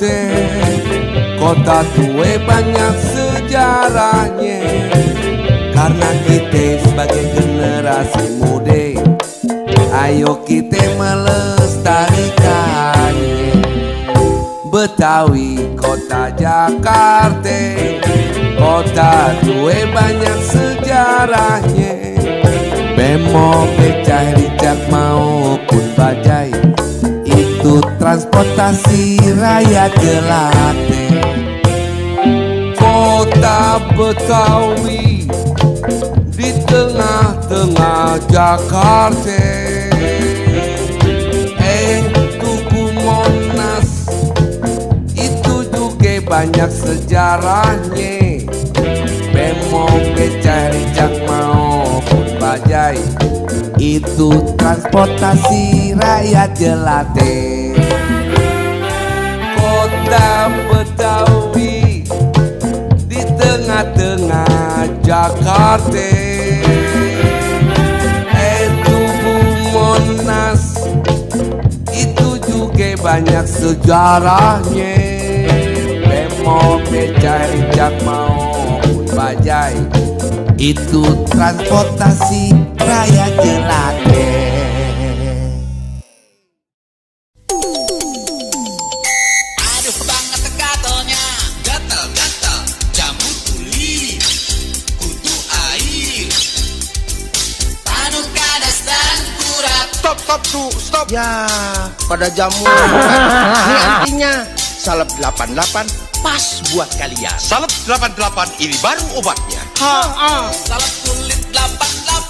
Jakarta, kota tua banyak sejarahnya. Karena kita sebagai generasi muda, ayo kita melestarikannya. Betawi, kota Jakarta, kota tua banyak sejarahnya. Bemo, becak, ricak maupun bajai, itu transportasi rakyat jelate. Kota Betawi di tengah-tengah Jakarta, Tugu Monas itu juga banyak sejarahnya. Bemo, becak, ricak maupun bajai, itu transportasi rakyat jelate. Kota Betawi di tengah-tengah Jakarta, Tugu Monas itu juga banyak sejarahnya. Bemo, becak, ricak maupun bajai, itu transportasi rakyat jelate. Aduh banget gatelnya, gatel-gatel, jambu tuli, kutu air, tanu kadas dan kurat. Stop. Ya, pada jamu. Ini artinya salep 88 pas buat kalian. Salep 88 ini baru obatnya. Salep kulit 88